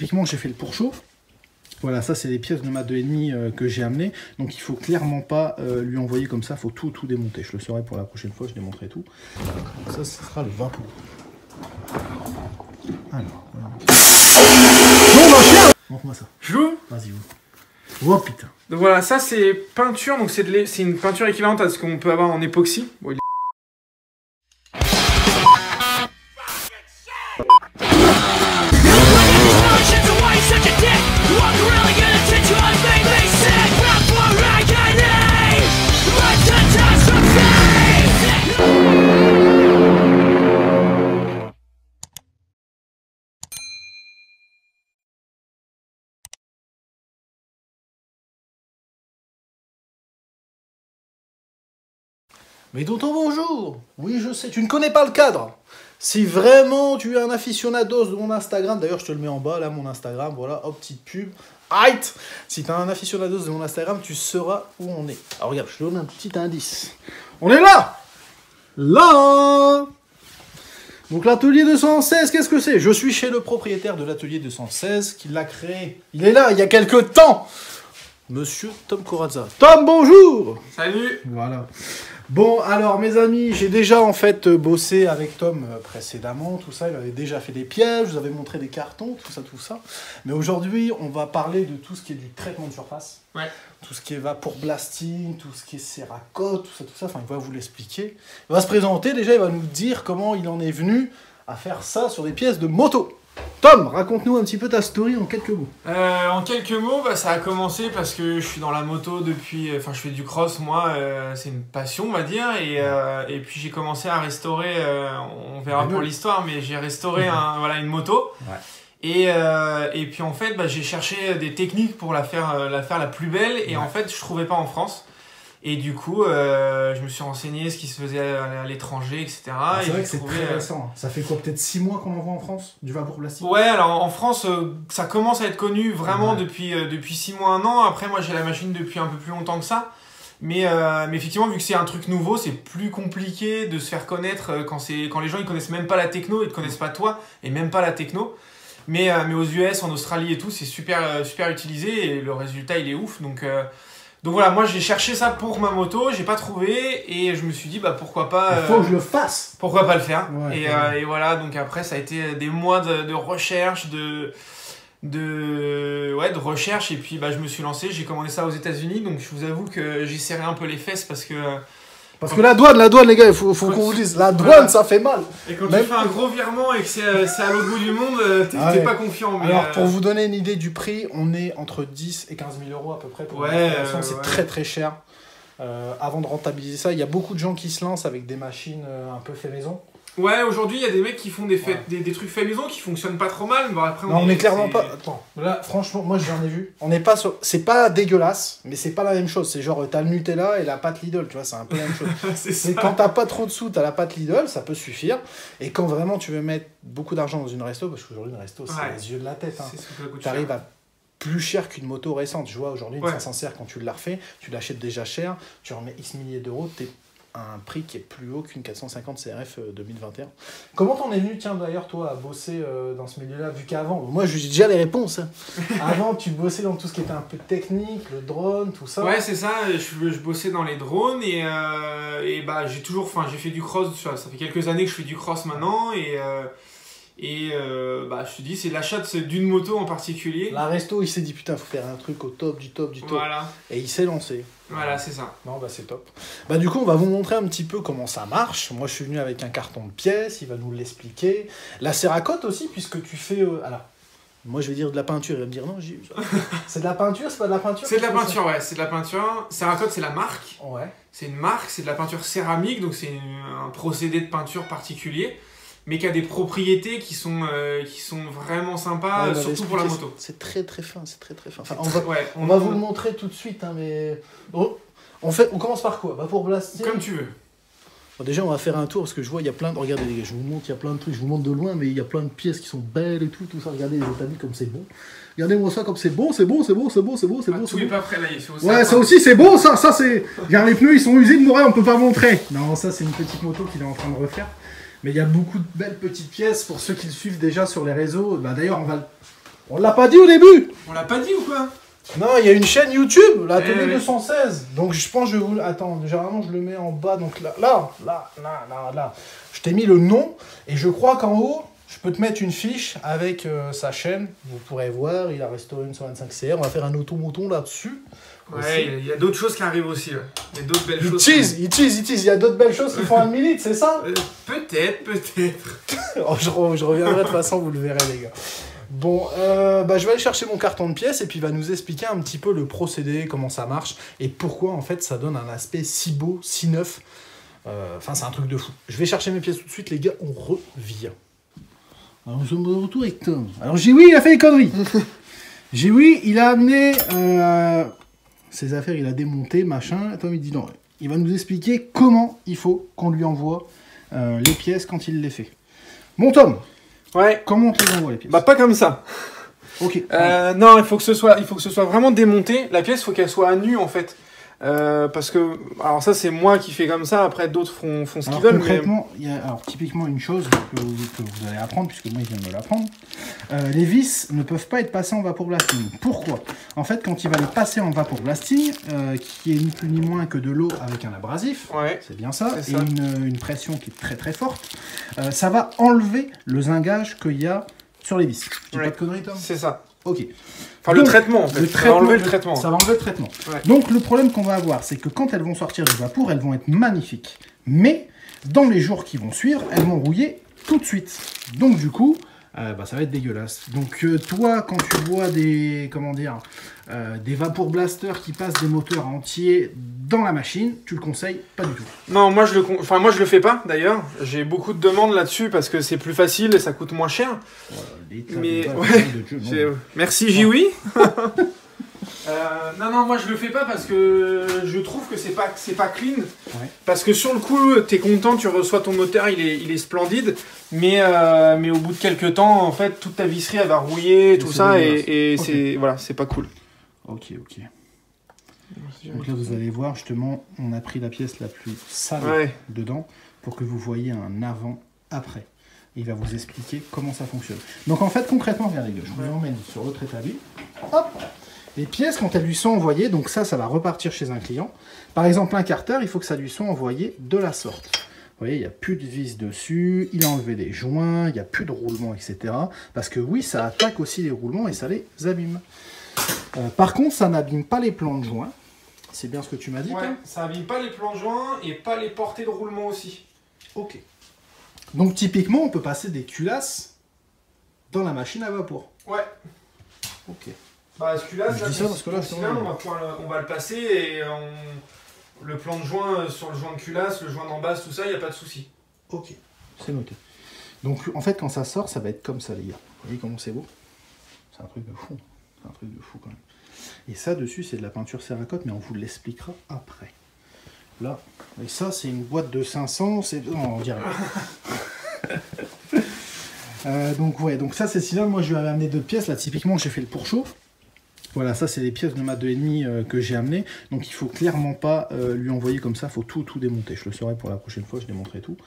typiquement, j'ai fait le pour-chaud. Voilà, ça, c'est les pièces de ma 2,5 que j'ai amenées. Donc, il faut clairement pas lui envoyer comme ça. Il faut tout démonter. Je le saurai pour la prochaine fois, je démonterai tout. Donc ça, ce sera le 20 pour. Alors, non, mon chien. Montre-moi ça. Je joue. Vas-y, vous. Oh putain. Donc voilà, ça c'est peinture, donc c'est une peinture équivalente à ce qu'on peut avoir en époxy. Bon, Mais tonton, bonjour. Oui, je sais, tu ne connais pas le cadre. Si vraiment tu es un aficionados de mon Instagram, d'ailleurs je te le mets en bas, là, mon Instagram, voilà, hop, petite pub. Aïe. Si tu es un aficionados de mon Instagram, tu sauras où on est. Alors regarde, je te donne un petit indice. On est là. Là. Donc l'atelier 216, qu'est-ce que c'est? Je suis chez le propriétaire de l'atelier 216, qui l'a créé. Il est là, il y a quelques temps. Monsieur Tom Corazza. Tom, bonjour. Salut. Voilà. Bon, alors mes amis, j'ai déjà en fait bossé avec Tom précédemment, tout ça, il avait déjà fait des pièges, je vous avais montré des cartons, tout ça. Mais aujourd'hui, on va parler de tout ce qui est du traitement de surface, tout ce qui est vapour-blasting, tout ce qui est céracote, tout ça, enfin il va vous l'expliquer. Il va se présenter, déjà il va nous dire comment il en est venu à faire ça sur des pièces de moto. Tom, raconte-nous un petit peu ta story en quelques mots. En quelques mots, bah, ça a commencé parce que je suis dans la moto depuis... Enfin, je fais du cross, moi, c'est une passion, on va dire. Et puis, j'ai commencé à restaurer... on verra pour l'histoire, mais j'ai restauré voilà, une moto. Ouais. Et puis, en fait, bah, j'ai cherché des techniques pour la faire la plus belle. Et en fait, je trouvais pas en France. Et du coup, je me suis renseigné ce qui se faisait à l'étranger, etc. C'est vrai que c'est très récent. Ça fait quoi, peut-être 6 mois qu'on en voit en France, du vapour plastique? Ouais, alors en France, ça commence à être connu vraiment depuis 6 mois, 1 an. Après, moi, j'ai la machine depuis un peu plus longtemps que ça. Mais effectivement, vu que c'est un truc nouveau, c'est plus compliqué de se faire connaître quand les gens ils connaissent même pas la techno, ils te connaissent pas toi, et même pas la techno. Mais aux US, en Australie et tout, c'est super utilisé et le résultat, il est ouf. Donc voilà, moi j'ai cherché ça pour ma moto, j'ai pas trouvé et je me suis dit bah pourquoi pas... Il faut que je le fasse. Pourquoi pas le faire. Ouais, et voilà, donc après ça a été des mois de recherche, de recherche et puis bah je me suis lancé, j'ai commandé ça aux États-Unis, donc je vous avoue que j'ai serré un peu les fesses parce que... Parce que la douane les gars, il faut qu'on vous dise, la douane ça fait mal. Et quand tu fais un gros virement et que c'est à l'autre bout du monde, t'es pas confiant. Mais alors pour vous donner une idée du prix, on est entre 10 et 15 000 euros à peu près pour l'installation, c'est très très cher. Avant de rentabiliser ça, il y a beaucoup de gens qui se lancent avec des machines un peu fait maison. Ouais, aujourd'hui il y a des mecs qui font des trucs fait maison qui fonctionnent pas trop mal. Bon, après, on est clairement pas. Attends, là franchement, moi j'en ai vu. On n'est pas sur. C'est pas dégueulasse, mais c'est pas la même chose. C'est genre t'as le Nutella et la pâte Lidl, tu vois, c'est un peu la même chose. c'est quand t'as pas trop de sous, t'as la pâte Lidl, ça peut suffire. Et quand vraiment tu veux mettre beaucoup d'argent dans une resto, parce qu'aujourd'hui une resto c'est les yeux de la tête. Hein. T'arrives à plus cher qu'une moto récente. Je vois aujourd'hui une 500 CR quand tu la refais, tu l'achètes déjà cher, tu remets X milliers d'euros, t'es un prix qui est plus haut qu'une 450 CRF 2021. Comment t'en es venu, tiens, d'ailleurs, toi, à bosser dans ce milieu-là, vu qu'avant, moi, j'ai déjà les réponses. Hein. Avant, tu bossais dans tout ce qui était un peu technique, le drone, tout ça. Ouais, c'est ça, je bossais dans les drones et bah, j'ai fait du cross, ça fait quelques années que je fais du cross maintenant bah, je te dis, c'est l'achat d'une moto en particulier. La resto, il s'est dit, putain, faut faire un truc au top, du top. Voilà. Et il s'est lancé. Voilà, c'est ça. Non, bah c'est top. Bah du coup, on va vous montrer un petit peu comment ça marche. Moi, je suis venu avec un carton de pièces, il va nous l'expliquer. La céracote aussi, puisque tu fais... alors, moi, je vais dire de la peinture, il va me dire non, c'est de la peinture, c'est pas de la peinture? C'est de la peinture, ouais, c'est de la peinture. Céracote, c'est la marque. Ouais. C'est une marque, c'est de la peinture céramique, donc c'est un procédé de peinture particulier, mais qui a des propriétés qui sont vraiment sympas, surtout pour la moto. C'est très très fin, c'est très très fin. Enfin, on va vous le montrer tout de suite, hein, mais... Bon, on commence par quoi? Bah pour blaster. Comme tu veux. Bon, déjà, on va faire un tour, parce que je vois, il y a plein de... Regardez les gars, je vous montre, il y a plein de trucs, je vous montre de loin, mais il y a plein de pièces qui sont belles et tout ça. Regardez les établis comme c'est bon. Regardez-moi ça comme c'est bon, c'est bon. Tout n'est pas prêt là, il faut ouais, ça aussi c'est bon, ça c'est... Regarde, les pneus, ils sont usés de mourir, on peut pas montrer. Non, ça c'est une petite moto qu'il est en train de refaire. Mais il y a beaucoup de belles petites pièces pour ceux qui le suivent déjà sur les réseaux. Bah, d'ailleurs, On l'a pas dit au début. On l'a pas dit ou quoi? Non, il y a une chaîne YouTube, la Télé 216. Donc je pense que je vais vous... Attends, généralement je le mets en bas, donc là. Je t'ai mis le nom, et je crois qu'en haut, je peux te mettre une fiche avec sa chaîne. Vous pourrez voir, il a restauré une 125CR, on va faire un automouton là-dessus. Ouais, il y a d'autres choses qui arrivent aussi. Là. Il y a d'autres belles choses. Il tease. Il y a d'autres belles choses qui font 1 millilitre, c'est ça? Peut-être. Oh, je reviendrai de toute façon, vous le verrez, les gars. Bon, je vais aller chercher mon carton de pièces et puis il va nous expliquer un petit peu le procédé, comment ça marche et pourquoi en fait ça donne un aspect si beau, si neuf. Enfin, c'est un truc de fou. Je vais chercher mes pièces tout de suite, les gars, on revient. Alors, nous sommes de retour avec Tom. Alors, J-Oui, il a fait des conneries. J-Oui, il a amené ses affaires, il a démonté, machin. Tom, il dit non. Il va nous expliquer comment il faut qu'on lui envoie les pièces quand il les fait. Bon, Tom. Ouais. Comment on te les envoie les pièces? Bah pas comme ça. Ok. Non, il faut que ce soit vraiment démonté. La pièce, il faut qu'elle soit à nu en fait. Parce que, alors ça c'est moi qui fais comme ça, après d'autres font ce qu'ils veulent. Concrètement, il y a alors, typiquement une chose que vous allez apprendre, puisque moi je viens de me l'apprendre. Les vis ne peuvent pas être passées en vaporblasting. Pourquoi? En fait, quand il va les passer en vaporblasting, qui est ni plus ni moins que de l'eau avec un abrasif, ouais, c'est bien ça, et une pression qui est très très forte, ça va enlever le zingage qu'il y a sur les vis. Tu dis pas de conneries, Tom? C'est ça. Ok. Enfin, donc, le traitement, en fait. Ça va enlever le traitement. Ça va enlever le traitement. Ouais. Donc, le problème qu'on va avoir, c'est que quand elles vont sortir du vapeur, elles vont être magnifiques. Mais, dans les jours qui vont suivre, elles vont rouiller tout de suite. Donc, du coup, ça va être dégueulasse. Donc, toi, quand tu vois des, des vapor blasters qui passent des moteurs entiers dans la machine, tu le conseilles pas du tout. Non, moi je le fais pas, d'ailleurs. J'ai beaucoup de demandes là-dessus parce que c'est plus facile et ça coûte moins cher. Mais merci J-Oui. Non, moi je le fais pas parce que je trouve que c'est pas clean. Ouais. Parce que sur le coup, t'es content, tu reçois ton moteur, il est splendide, mais au bout de quelques temps, en fait, toute ta visserie elle va rouiller, tout ça, et okay. C'est pas cool. Ok. Donc là, vous allez voir, justement, on a pris la pièce la plus sale dedans pour que vous voyez un avant-après. Il va vous expliquer comment ça fonctionne. Donc en fait, concrètement, regardez, je vous emmène sur l'autre établi. Hop! Les pièces, quand elles lui sont envoyées, donc ça va repartir chez un client. Par exemple, un carter, il faut que ça lui soit envoyé de la sorte. Vous voyez, il n'y a plus de vis dessus, il a enlevé des joints, il n'y a plus de roulements, etc. Parce que oui, ça attaque aussi les roulements et ça les abîme. Par contre, ça n'abîme pas les plans de joints. C'est bien ce que tu m'as dit, ouais, ça n'abîme pas les plans de joints et pas les portées de roulement aussi. Ok. Donc typiquement, on peut passer des culasses dans la machine à vapeur. Ouais. Ok. Bah, ce culasse, je dis ça parce que là, on va le passer et le plan de joint sur le joint de culasse, le joint d'embasse, tout ça, il n'y a pas de souci. Ok, c'est noté. Donc en fait, quand ça sort, ça va être comme ça, les gars. Vous voyez comment c'est beau? C'est un truc de fou. C'est un truc de fou quand même. Et ça, dessus, c'est de la peinture Cerakote, mais on vous l'expliquera après. Là, et ça, c'est une boîte de 500, c'est... Non, on dirait. Donc ça, c'est cylindre. Moi, je lui avais amené 2 pièces. Là, typiquement, j'ai fait le pourchauffe. Voilà, ça c'est les pièces de ma 2,5 que j'ai amenées. Donc il faut clairement pas lui envoyer comme ça, il faut tout démonter. Je le saurai pour la prochaine fois, je démonterai tout.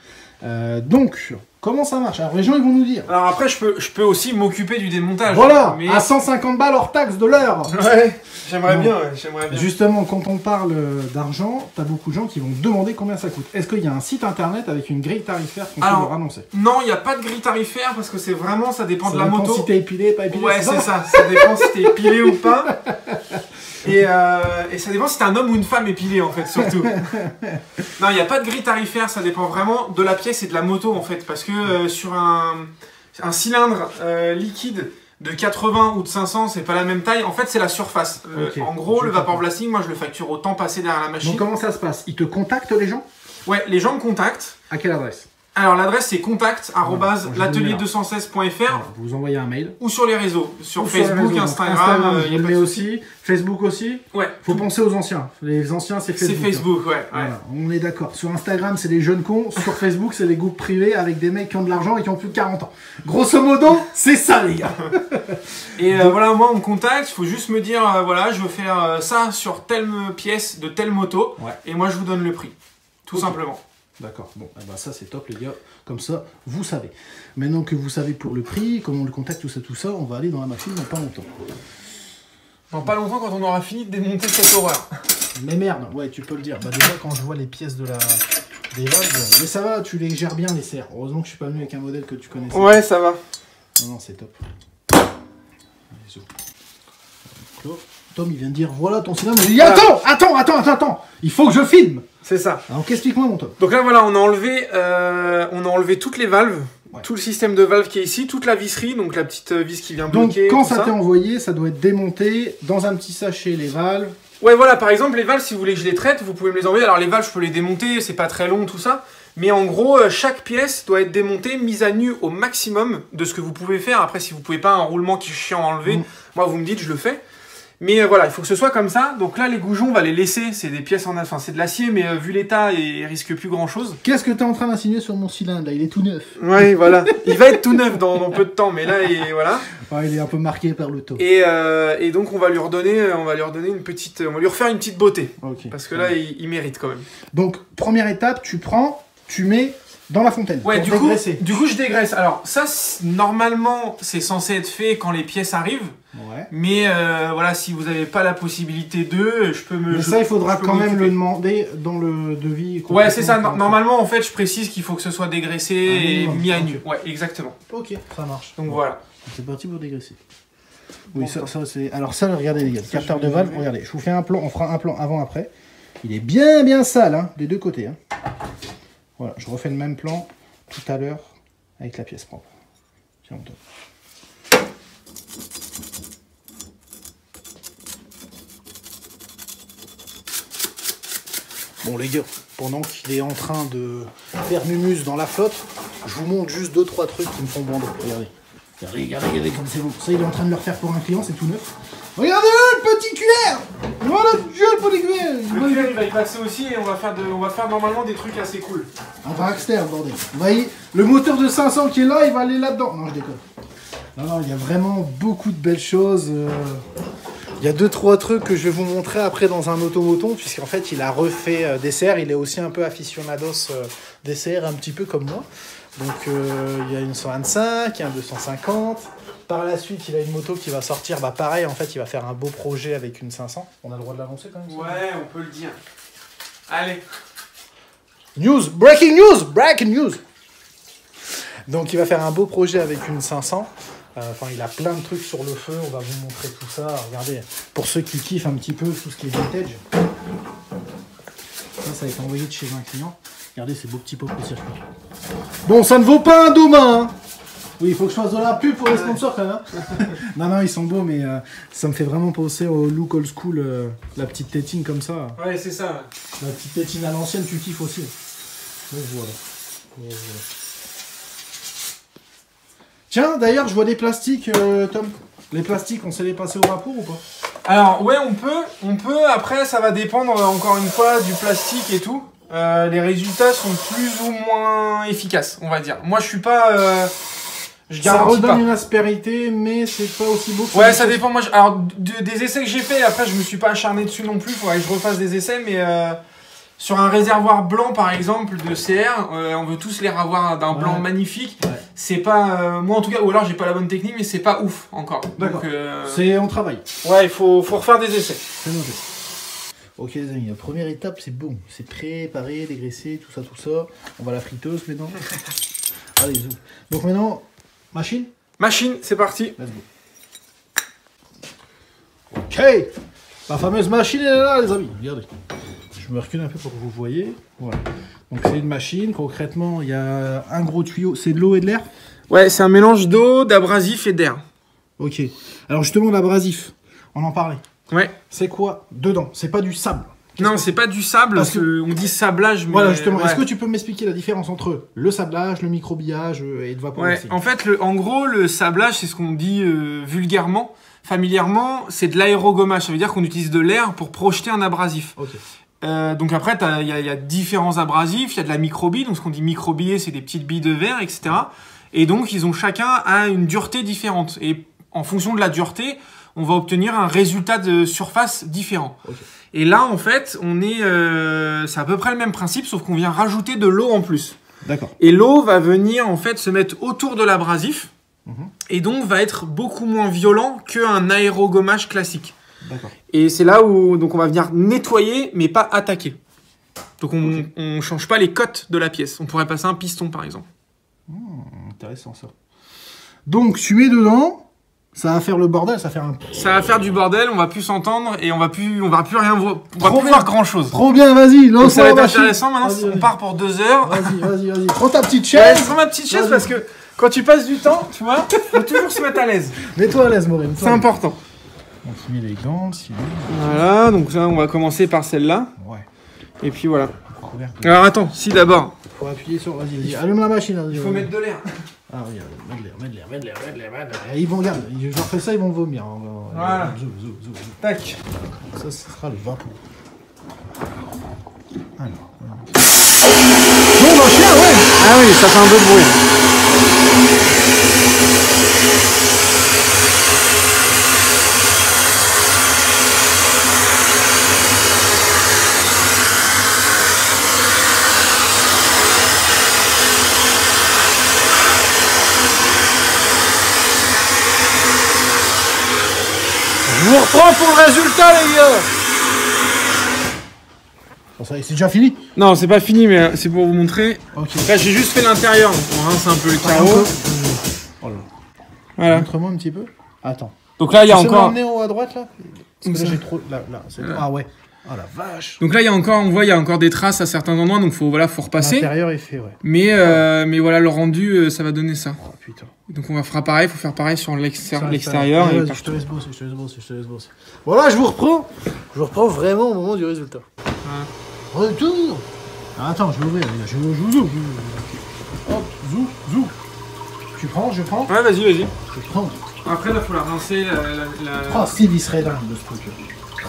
Donc, comment ça marche? Alors les gens ils vont nous dire. Alors après je peux aussi m'occuper du démontage. Voilà, mais... à 150 balles hors taxe de l'heure. Ouais, j'aimerais bien. Justement, quand on parle d'argent, t'as beaucoup de gens qui vont demander combien ça coûte. Est-ce qu'il y a un site internet avec une grille tarifaire qu'on peut leur annoncer? Non, il n'y a pas de grille tarifaire parce que c'est vraiment, ça dépend de la moto. Si t'es épilé, pas épilé. Ouais, c'est ça dépend si t'es épilé ou pas. Et ça dépend si t'es un homme ou une femme épilée en fait, surtout. Non, il n'y a pas de grille tarifaire, ça dépend vraiment de la pièce et de la moto en fait. Parce que sur un cylindre liquide de 80 ou de 500, c'est pas la même taille. En fait, c'est la surface. Okay. En gros, le vapor blasting, moi je le facture au temps passé derrière la machine. Donc comment ça se passe? Ils te contactent les gens? Ouais, les gens me contactent. À quelle adresse? Alors l'adresse c'est contact@l'atelier216.fr. Vous envoyez un mail. Ou sur les réseaux, sur Facebook, Instagram, il met aussi, Facebook aussi. Ouais. Faut penser aux anciens. Les anciens c'est Facebook. C'est Facebook, ouais. Voilà, on est d'accord. Sur Instagram c'est les jeunes cons, sur Facebook c'est les groupes privés avec des mecs qui ont de l'argent et qui ont plus de 40 ans. Grosso modo, c'est ça les gars. Et voilà, moi on me contacte, il faut juste me dire voilà, je veux faire ça sur telle pièce de telle moto et moi je vous donne le prix. Tout simplement. D'accord, bon, eh ben ça c'est top les gars, comme ça vous savez. Maintenant que vous savez pour le prix, comment on le contacte, tout ça, on va aller dans la machine dans pas longtemps. Dans pas longtemps quand on aura fini de démonter cette horreur. Mais merde, ouais tu peux le dire, bah déjà quand je vois les pièces des valves, mais ça va, tu les gères bien les serres, heureusement que je suis pas venu avec un modèle que tu connaissais. Ouais ça va. Non, c'est top. Tom il vient de dire voilà ton cylindre, il dit attends, il faut que je filme. C'est ça. Alors qu'explique-moi mon Tom. Donc là voilà, on a enlevé toutes les valves, tout le système de valves qui est ici, toute la visserie, donc la petite vis qui vient bloquer. Donc quand ça t'est envoyé, ça doit être démonté dans un petit sachet les valves. Ouais voilà, par exemple les valves, si vous voulez que je les traite, vous pouvez me les envoyer. Alors les valves, je peux les démonter, c'est pas très long tout ça. Mais en gros, chaque pièce doit être démontée, mise à nu au maximum de ce que vous pouvez faire. Après, si vous pouvez pas, un roulement qui est chiant à enlever, moi vous me dites, je le fais. Mais voilà, il faut que ce soit comme ça. Donc là, les goujons, on va les laisser. C'est des pièces en... Enfin, c'est de l'acier, mais vu l'état, il risque plus grand-chose. Qu'est-ce que tu es en train d'insinuer sur mon cylindre, là? Il est tout neuf. Ouais, voilà. Il va être tout neuf dans peu de temps, mais là, voilà. Ouais, il est un peu marqué par le taux. Et donc, on va lui redonner une petite... On va lui refaire une petite beauté. Okay. Parce que là, il mérite quand même. Donc, première étape, tu mets dans la fontaine. Ouais, du coup, je dégraisse. Alors, ça, normalement, c'est censé être fait quand les pièces arrivent. Ouais. Mais voilà, si vous n'avez pas la possibilité de, je peux me... Mais ça, il faudra quand même le demander dans le devis. Ouais, c'est ça. Normalement, en fait, je précise qu'il faut que ce soit dégraissé et mis à nu. Ouais, exactement. Ok, ça marche. Donc voilà. C'est parti pour dégraisser. Oui, ça c'est... Alors ça, regardez les gars, le capteur de valve, regardez. Je vous fais un plan, on fera un plan avant-après. Il est bien sale, hein, des deux côtés. Hein. Voilà, je refais le même plan tout à l'heure avec la pièce propre. Tiens, on donne. Bon les gars, pendant qu'il est en train de faire mumus dans la flotte, je vous montre juste 2-3 trucs qui me font bander. Regardez comme c'est beau. Ça il est en train de le refaire pour un client, c'est tout neuf. Regardez le petit cuillère. Voilà le petit cuillère. Le cuillère il va y passer aussi et on va faire normalement des trucs assez cool. Un dragster bordel. Vous voyez, le moteur de 500 qui est là, il va aller là-dedans. Non je déconne. Non, il y a vraiment beaucoup de belles choses. Il y a 2-3 trucs que je vais vous montrer après dans un automoton, puisqu'en fait, il a refait des serres. Il est aussi un peu aficionados des serres, un petit peu comme moi. Donc, il y a une 125, il y a un 250. Par la suite, il a une moto qui va sortir. Bah, pareil, en fait, il va faire un beau projet avec une 500. On a le droit de l'annoncer quand même ça? Ouais, on peut le dire. Allez. Breaking news. Donc, il va faire un beau projet avec une 500. Enfin, il a plein de trucs sur le feu, on va vous montrer tout ça. Regardez, pour ceux qui kiffent un petit peu tout ce qui est vintage. Ça a été envoyé de chez un client. Regardez ces beaux petits pots de circuit. Bon, ça ne vaut pas un dôme, hein. Oui, il faut que je fasse de la pub pour les sponsors quand même. Non, ils sont beaux, mais ça me fait vraiment penser au look old school, la petite tétine comme ça. Ouais, c'est ça. La petite tétine à l'ancienne, tu kiffes aussi. Donc voilà. Tiens, d'ailleurs, je vois des plastiques, Tom. Les plastiques, on sait les passer au vapeur ou pas? Alors, ouais, on peut. Après, ça va dépendre, encore une fois, du plastique et tout. Les résultats sont plus ou moins efficaces, on va dire. Moi, je suis pas... je garantis ça redonne pas. Une aspérité, mais c'est pas aussi beau que ouais, ça dépend. Moi, alors, des essais que j'ai fait, après, je me suis pas acharné dessus non plus. Il faudrait que je refasse des essais, mais... sur un réservoir blanc, par exemple, de CR, on veut tous les revoir d'un blanc magnifique. Ouais. C'est pas... moi, en tout cas, ou alors j'ai pas la bonne technique, mais c'est pas ouf, encore. D'accord. C'est on travaille. Ouais, il faut refaire des essais. C'est noté. Ok, les amis, la première étape, c'est bon. C'est préparé, dégraissé, tout ça. On va à la friteuse, maintenant. Allez, zou. Donc maintenant, machine? Machine, c'est parti. Let's go. Ok. La fameuse machine, elle est là, les amis. Regardez. Je me recule un peu pour que vous voyez. Voilà. Donc c'est une machine. Concrètement, il y a un gros tuyau. C'est de l'eau et de l'air? Ouais, c'est un mélange d'eau, d'abrasif et d'air. Ok. Alors justement, l'abrasif, on en parlait. Ouais. C'est quoi dedans? C'est pas du sable? Non, c'est pas du sable. Parce que on dit sablage. Mais voilà, justement. Ouais. Est-ce que tu peux m'expliquer la différence entre le sablage, le microbillage et le vaporisme? Ouais. En fait, en gros, le sablage, c'est ce qu'on dit vulgairement. Familièrement, c'est de l'aérogommage. Ça veut dire qu'on utilise de l'air pour projeter un abrasif. Ok. Donc après, il y a différents abrasifs, il y a de la microbille, donc ce qu'on dit microbillé, c'est des petites billes de verre, etc. Et donc, ils ont chacun une dureté différente. Et en fonction de la dureté, on va obtenir un résultat de surface différent. Okay. Et là, en fait, c'est à peu près le même principe, sauf qu'on vient rajouter de l'eau en plus. D'accord. Et l'eau va venir en fait se mettre autour de l'abrasif et donc va être beaucoup moins violent qu'un aérogommage classique. D'accord. Et c'est là où donc on va venir nettoyer mais pas attaquer. Donc on change pas les cotes de la pièce. On pourrait passer un piston par exemple. Intéressant ça. Donc tu mets dedans, ça va faire le bordel, ça va faire du bordel, on va plus s'entendre et on va plus rien voir, on va plus voir grand chose. Trop bien, vas-y, lance. Ça va être intéressant maintenant, on part pour 2 heures. Vas-y. Prends ta petite chaise. Prends ma petite chaise parce que quand tu passes du temps, tu vois, faut toujours se mettre à l'aise. Mets-toi à l'aise, Maureen. C'est important. On se met les gants, sinon. Voilà, donc là on va commencer par celle-là. Ouais. Et puis voilà. Alors attends, si d'abord. Faut appuyer sur. Vas-y. Allume la machine. Il faut mettre de l'air. Ah oui, mets de l'air. Ils vont regarder. Je leur fais ça, ils vont vomir. Voilà. Zou. Tac. Ça, ce sera le vapeur. Alors. Non, mon chien, ouais. Ah oui, ça fait un peu de bruit. Je vous reprends pour le résultat, les gars. Bon, ça, c'est déjà fini? Non, c'est pas fini, mais c'est pour vous montrer. Okay. Là, j'ai juste fait l'intérieur. On rince un peu le carreau. Oh là. Voilà. Montre-moi un petit peu. Attends. Donc là, il y a encore. Tu sais à droite là? Parce que là, j'ai trop. Là. Ah ouais. Oh la vache. Donc là, il y a encore, on voit, il y a encore des traces à certains endroits, donc faut repasser. L'intérieur est fait, ouais. Mais voilà, le rendu, ça va donner ça. Oh putain. Donc on va faire pareil, faut faire pareil sur l'extérieur. Ouais, je te laisse bosser. Voilà, je vous reprends vraiment au moment du résultat. Ouais. Retour. Ah, attends, je vais ouvrir, les gars. Je vous. Hop, zou. Tu prends, je prends. Ouais, vas-y. Je prends. Après, là, faut la rincer. Oh, Steve, il serait dingue de ce truc.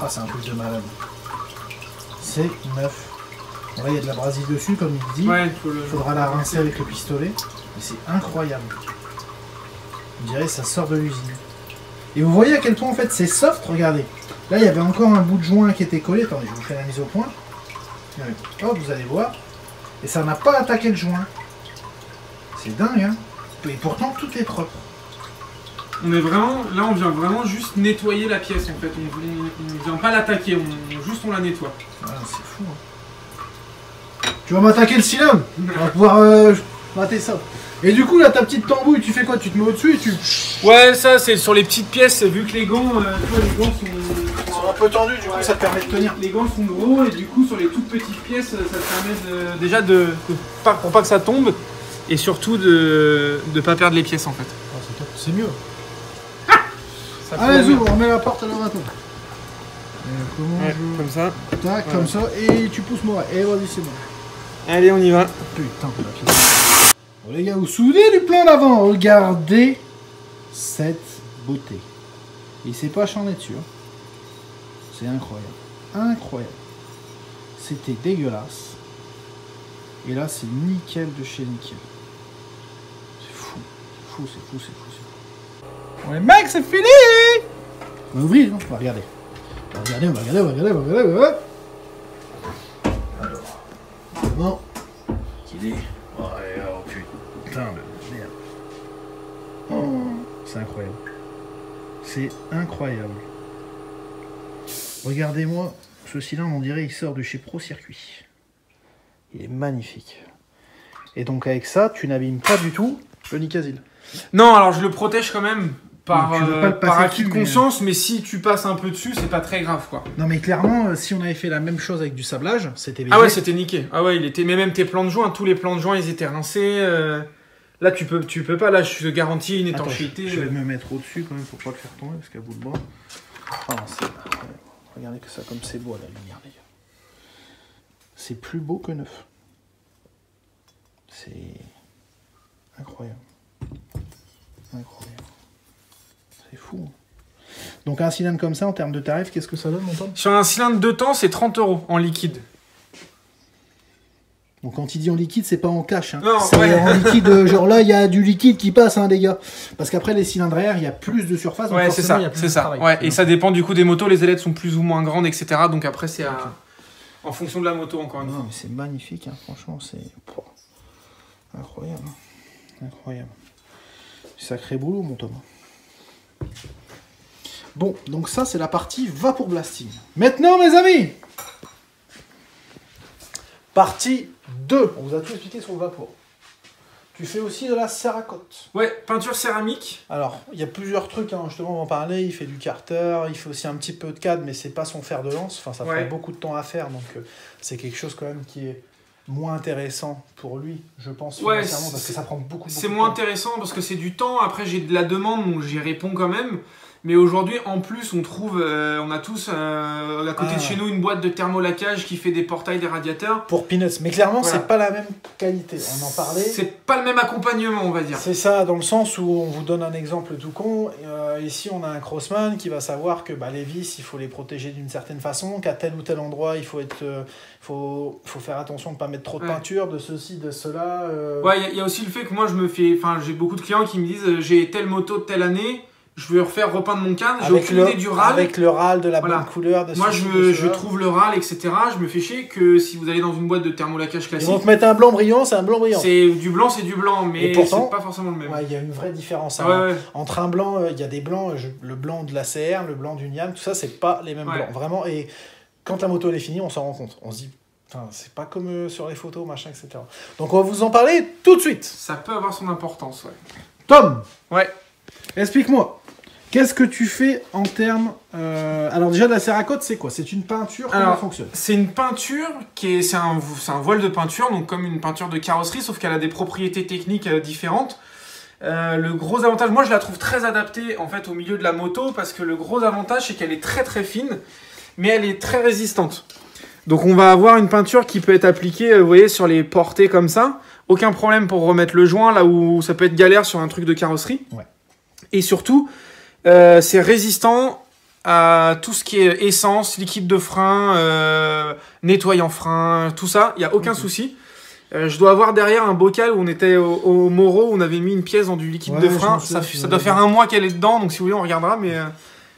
Ah, c'est un truc de malade. C'est neuf. Bon, là, il y a de l'abrasif dessus, comme il dit. Ouais, faudra la rincer avec le pistolet. Mais c'est incroyable. On dirait que ça sort de l'usine. Et vous voyez à quel point, en fait, c'est soft, regardez. Là, il y avait encore un bout de joint qui était collé. Attendez, je vous fais la mise au point. Hop, vous allez voir. Et ça n'a pas attaqué le joint. C'est dingue, hein. Et pourtant, tout est propre. On vient vraiment juste nettoyer la pièce en fait. On vient pas l'attaquer, on la nettoie. Ah, c'est fou. Hein. Tu vas m'attaquer le cylindre. On va pouvoir mater ça. Et du coup là ta petite tambouille, tu fais quoi? Tu te mets au-dessus et tu. Ouais, ça c'est sur les petites pièces, vu que les gants, sont un peu tendus, du coup ça te permet de tenir. Les gants sont gros et du coup sur les toutes petites pièces, ça te permet pour pas que ça tombe et surtout de pas perdre les pièces en fait. Ah, c'est top, c'est mieux. Allez, Zou, on met la porte à la matin. Comme ça. Tac, comme ça, et tu pousses moi. Et vas-y, c'est bon. Allez, on y va. Putain, la pièce. Bon, les gars, vous vous souvenez du plan d'avant? Regardez cette beauté. Il s'est pas acharné dessus. Hein. C'est incroyable. Incroyable. C'était dégueulasse. Et là, c'est nickel de chez nickel. C'est fou. C'est fou. Ouais, mec, c'est fini! On va ouvrir, non? On va regarder. On va regarder. Alors. Bon. Qu'il est. Oh putain de merde. Oh, c'est incroyable. C'est incroyable. Regardez-moi. Ce cylindre, on dirait, il sort de chez Pro Circuit. Il est magnifique. Et donc, avec ça, tu n'abîmes pas du tout le Nicasil. Non, alors je le protège quand même. Par acquis de dessus, conscience, mais si tu passes un peu dessus, c'est pas très grave quoi. Non mais clairement, si on avait fait la même chose avec du sablage, c'était bien. Ah ouais, c'était niqué. Ah ouais, mais même tes plans de joint, tous les plans de joint, ils étaient rincés. Là, tu peux pas. Là, je te garantis une étanchéité. Je vais me mettre au-dessus quand même pour pas le faire tomber parce qu'à bout de bras. Regardez que ça comme c'est beau à la lumière, les gars. C'est plus beau que neuf. C'est incroyable. C'est fou. Donc un cylindre comme ça, en termes de tarif, qu'est-ce que ça donne, mon Tom? Sur un cylindre 2 temps, c'est 30 € en liquide. Donc quand il dit en liquide, c'est pas en cash. Hein. Non, c'est en liquide, genre là, il y a du liquide qui passe, hein, les gars. Parce qu'après, les cylindres à air, il y a plus de surface. Ouais, c'est ça, c'est ça. Ouais, et ça dépend du coup des motos, les ailettes sont plus ou moins grandes, etc. Donc après, c'est en fonction de la moto, encore une fois. Non, mais c'est magnifique, hein. Franchement, c'est incroyable. Hein. Incroyable. Sacré boulot, mon Thomas. Bon, donc ça, c'est la partie Vapor Blasting. Maintenant, mes amis, partie 2. On vous a tout expliqué sur le vapor. Tu fais aussi de la céracote. Ouais, peinture céramique. Alors, il y a plusieurs trucs, hein, justement, on va en parler. Il fait du carter, il fait aussi un petit peu de CAD, mais c'est pas son fer de lance. Enfin, ça prend beaucoup de temps à faire, donc c'est quelque chose quand même qui est moins intéressant pour lui, je pense, financièrement, parce que ça prend beaucoup de temps. C'est moins intéressant parce que c'est du temps. Après, j'ai de la demande, donc j'y réponds quand même. Mais aujourd'hui, en plus, on trouve, on a tous à côté de chez nous une boîte de thermolaquage qui fait des portails, des radiateurs. Pour Peanuts. Mais clairement, c'est pas la même qualité. On en parlait. C'est pas le même accompagnement, on va dire. C'est ça, dans le sens où on vous donne un exemple tout con. Ici, on a un crossman qui va savoir que les vis, il faut les protéger d'une certaine façon, qu'à tel ou tel endroit, il faut être, faut faire attention de ne pas mettre trop de peinture, de ceci, de cela. Ouais, il y a aussi le fait que moi, j'ai beaucoup de clients qui me disent j'ai telle moto de telle année. Je veux repeindre mon cadre, j'ai aucune idée du râle. Avec le râle, de la bonne couleur. Moi, je trouve le râle, etc. Je me fais chier que si vous allez dans une boîte de thermolaquage classique... Ils vont te mettre un blanc brillant, c'est un blanc brillant. C'est du blanc, mais c'est pas forcément le même. Il y a une vraie différence. Hein. Ouais. Entre un blanc, il y a des blancs, le blanc de la CR, le blanc du Niam, tout ça, c'est pas les mêmes blancs. Vraiment, et quand la moto elle est finie, on s'en rend compte. On se dit, c'est pas comme sur les photos, machin, etc. Donc on va vous en parler tout de suite. Ça peut avoir son importance, ouais. Tom. Ouais. Explique-moi. Qu'est-ce que tu fais en termes... Alors déjà, de la céracote, c'est quoi? C'est une peinture? Comment elle fonctionne? C'est une peinture c'est un voile de peinture, donc comme une peinture de carrosserie, sauf qu'elle a des propriétés techniques différentes. Le gros avantage, moi je la trouve très adaptée en fait au milieu de la moto, parce que le gros avantage, c'est qu'elle est très très fine, mais elle est très résistante. Donc on va avoir une peinture qui peut être appliquée, vous voyez, sur les portées comme ça. Aucun problème pour remettre le joint, là où ça peut être galère sur un truc de carrosserie. Ouais. Et surtout... c'est résistant à tout ce qui est essence, liquide de frein, nettoyant frein, tout ça, il n'y a aucun souci. Je dois avoir derrière un bocal où on était au Moro, où on avait mis une pièce dans du liquide de frein. Ça doit faire un mois qu'elle est dedans, donc si vous voulez, on regardera. Mais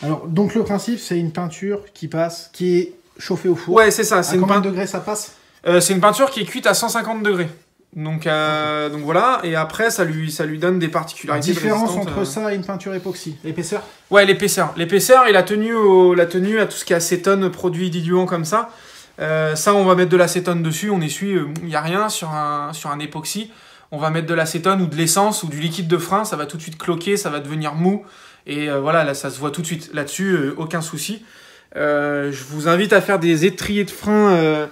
alors, donc le principe, c'est une peinture qui passe, qui est chauffée au four. Ouais, c'est ça. À combien de degrés ça passe? C'est une peinture qui est cuite à 150 degrés. Donc voilà, et après ça lui donne des particularités. Différence entre ça et une peinture époxy, l'épaisseur? Ouais, l'épaisseur et la tenue à tout ce qui est acétone, produit diluant comme ça. Ça, on va mettre de l'acétone dessus, on essuie, il n'y a rien sur un époxy. On va mettre de l'acétone ou de l'essence ou du liquide de frein, ça va tout de suite cloquer, ça va devenir mou. Et voilà, là ça se voit tout de suite. Là-dessus, aucun souci. Je vous invite à faire des étriers de frein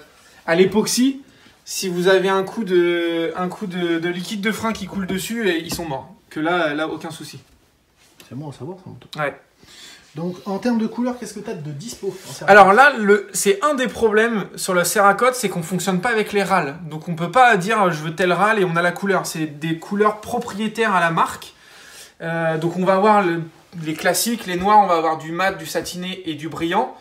à l'époxy. Si vous avez un coup de liquide de frein qui coule dessus, ils sont morts. Que là aucun souci. C'est bon à savoir, ça. Ouais. Donc, en termes de couleur, qu'est-ce que tu as de dispo? Alors là, c'est un des problèmes sur le céracote, c'est qu'on ne fonctionne pas avec les râles. Donc, on ne peut pas dire je veux tel râle et on a la couleur. C'est des couleurs propriétaires à la marque. Donc, on va avoir les classiques, les noirs, on va avoir du mat, du satiné et du brillant.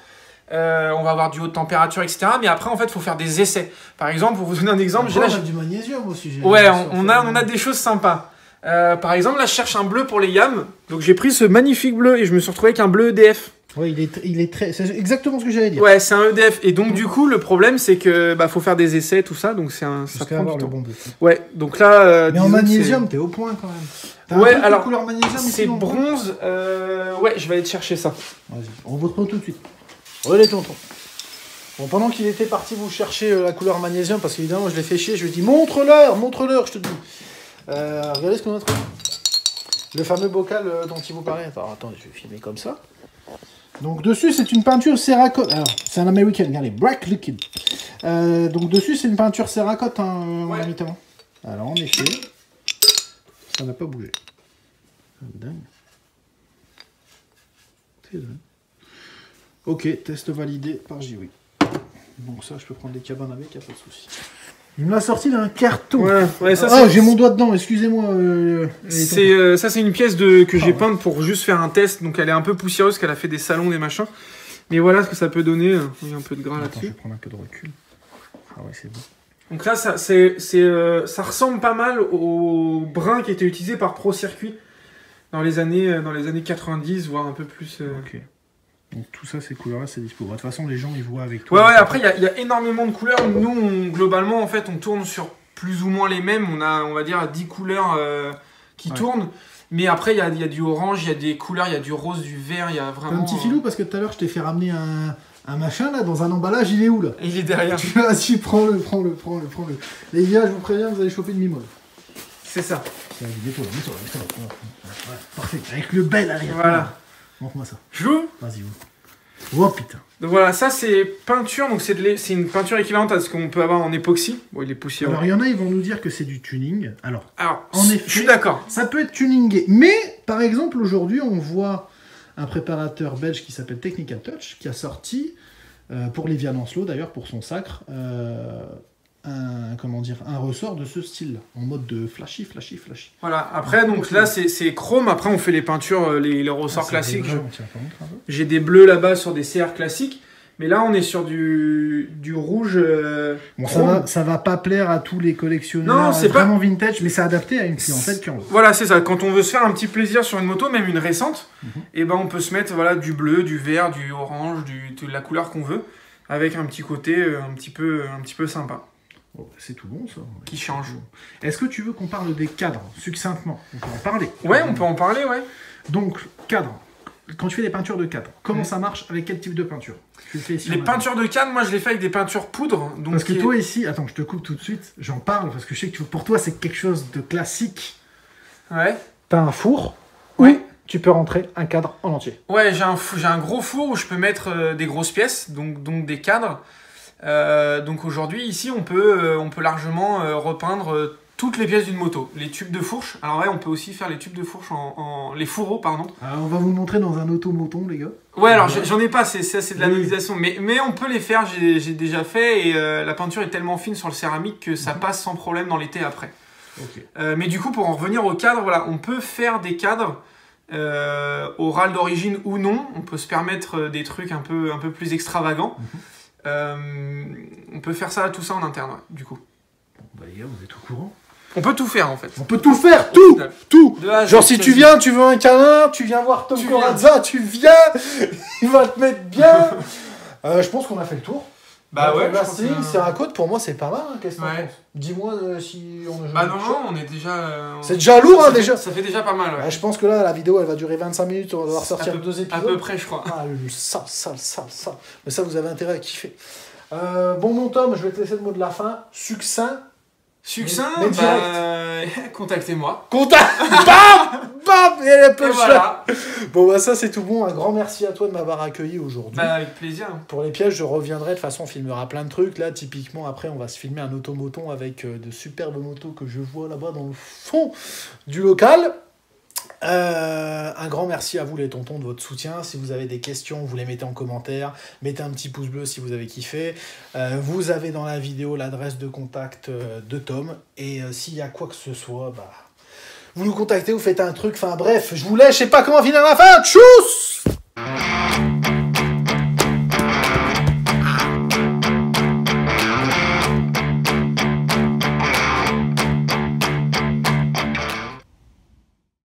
On va avoir du haute température, etc. Mais après, en fait, il faut faire des essais. Par exemple, pour vous donner un exemple... on a du magnésium aussi. Ouais, on a des choses sympas. Par exemple, là, je cherche un bleu pour les YAM. Donc, j'ai pris ce magnifique bleu et je me suis retrouvé avec un bleu EDF. Ouais, il est très... C'est exactement ce que j'allais dire. Ouais, c'est un EDF. Et donc, du coup, le problème, c'est que faut faire des essais, tout ça. Donc, ça prend avoir du temps. le bon bleu. Ouais, donc là... mais en magnésium, t'es au point quand même. Ouais, alors, couleur magnésium c'est bronze. Ouais, je vais aller te chercher ça. Vas-y, on vous reprend tout de suite. Allez, tonton. Bon, pendant qu'il était parti vous chercher la couleur magnésium, parce qu'évidemment je l'ai fait chier, je lui ai dit montre-leur, je te dis. Regardez ce qu'on a trouvé. Le fameux bocal dont il vous parlait. Attends, je vais filmer comme ça. Donc dessus c'est une peinture céracote. Alors c'est un American, regardez, Black Liquid. Donc dessus c'est une peinture céracote, hein, mon ami Thomas. Alors en effet, ça n'a pas bougé. Dingue. C'est dingue. Ok, test validé par Jiwi. Donc ça, je peux prendre des cabanes avec, il n'y a pas de souci. Il me l'a sorti d'un carton. Ouais, ça, ah, j'ai mon doigt dedans, excusez-moi. Ça, c'est une pièce que j'ai peinte pour juste faire un test. Donc elle est un peu poussiéreuse, qu'elle a fait des salons, des machins. Mais voilà ce que ça peut donner. Il y a un peu de gras là-dessus. Je vais prendre un peu de recul. Ah ouais, c'est bon. Donc là, ça ressemble pas mal au brun qui était utilisé par Pro Circuit dans les années 90, voire un peu plus. Ok. Donc tout ça, ces couleurs-là, c'est dispo. De toute façon, les gens, ils voient avec toi. Ouais, après, il y a énormément de couleurs. Nous, globalement, en fait, on tourne sur plus ou moins les mêmes. On va dire, 10 couleurs qui tournent. Mais après, il y a du orange, il y a des couleurs, il y a du rose, du vert, il y a vraiment... Un petit filou, parce que tout à l'heure, je t'ai fait ramener un machin, là, dans un emballage. Il est où, là? Il est derrière. Vas-y, prends-le. Les gars, je vous préviens, vous allez choper une mimole. C'est ça. Mets-toi. Ouais, parfait. Avec le bel arrière. Voilà. Montre-moi ça. Je joue. Vas-y, oh putain. Donc voilà, ça c'est peinture, donc c'est une peinture équivalente à ce qu'on peut avoir en époxy. Bon, il est poussiéreux. Alors il y en a, ils vont nous dire que c'est du tuning. Alors en effet, je suis d'accord. Ça peut être tuningé. Mais, par exemple, aujourd'hui, on voit un préparateur belge qui s'appelle Technical Touch, qui a sorti, pour Lévia Lancelot d'ailleurs, pour son sacre, un ressort de ce style, en mode de flashy. Voilà, après, donc là c'est chrome, après on fait les peintures, les ressorts classiques. J'ai des bleus là-bas sur des CR classiques, mais là on est sur du rouge. Bon, ça va pas plaire à tous les collectionneurs. Non, c'est vraiment vintage, mais c'est adapté à une clientèle qui en veut. Voilà, c'est ça. Quand on veut se faire un petit plaisir sur une moto, même une récente, et ben on peut se mettre du bleu, du vert, du orange, de la couleur qu'on veut, avec un petit côté un petit peu sympa. Oh, c'est tout bon ça. Qui change. Est-ce que tu veux qu'on parle des cadres succinctement? On peut en parler. Ouais, on peut en parler, ouais. Donc, cadre. Quand tu fais des peintures de cadre, comment ça marche? Avec quel type de peinture? Tu le fais ici. Les peintures de cadre, moi je les fais avec des peintures poudre. Donc parce que toi ici, attends, je te coupe tout de suite, j'en parle parce que je sais que pour toi c'est quelque chose de classique. Ouais. T'as un four. Oui. Tu peux rentrer un cadre en entier. Ouais, j'ai un gros four où je peux mettre des grosses pièces, donc des cadres. Donc aujourd'hui, ici, on peut largement repeindre toutes les pièces d'une moto. Les tubes de fourche. Alors ouais, on peut aussi faire les tubes de fourche les fourreaux, pardon. Alors on va vous montrer dans un automoton, les gars. Ouais, alors j'en ai pas, c'est de l'anodisation. Mais on peut les faire, j'ai déjà fait. Et la peinture est tellement fine sur le céramique que ça passe sans problème dans l'été après. Okay. Mais du coup, pour en revenir au cadre, voilà, on peut faire des cadres au râle d'origine ou non. On peut se permettre des trucs un peu plus extravagants. On peut faire tout ça en interne, ouais, du coup. Bon, bah les gars, vous êtes au courant. On peut tout faire en fait. On peut tout faire, tout. Genre si tu viens, tu veux un câlin, tu viens voir Tom Corazza, tu viens, il va te mettre bien. Je pense qu'on a fait le tour. Bah ouais. Céracode, pour moi c'est pas mal. Hein, qu'est-ce que t'en penses? Dis-moi si on a. Bah non, on est déjà. C'est déjà lourd, déjà. Ça fait déjà pas mal. Ouais. Bah, je pense que là, la vidéo, elle va durer 25 minutes. On va devoir sortir 2 épisodes. À peu près, je crois. Ah, sale. Mais ça, vous avez intérêt à kiffer. Bon, mon Tom, je vais te laisser le mot de la fin. Succinct. Mais direct. Contactez-moi. Bam, et elle peut voilà. Bon, bah ça, c'est tout bon. Un grand merci à toi de m'avoir accueilli aujourd'hui. Bah, avec plaisir. Pour les pièges, je reviendrai. De toute façon, on filmera plein de trucs. Là, typiquement, après, on va se filmer un automoton avec de superbes motos que je vois là-bas dans le fond du local. Un grand merci à vous les tontons de votre soutien. Si vous avez des questions, vous les mettez en commentaire. Mettez un petit pouce bleu si vous avez kiffé. Vous avez dans la vidéo l'adresse de contact de Tom. Et s'il y a quoi que ce soit, bah, vous nous contactez, vous faites un truc. Enfin bref, je vous laisse, je sais pas comment finir la fin. Tchuss!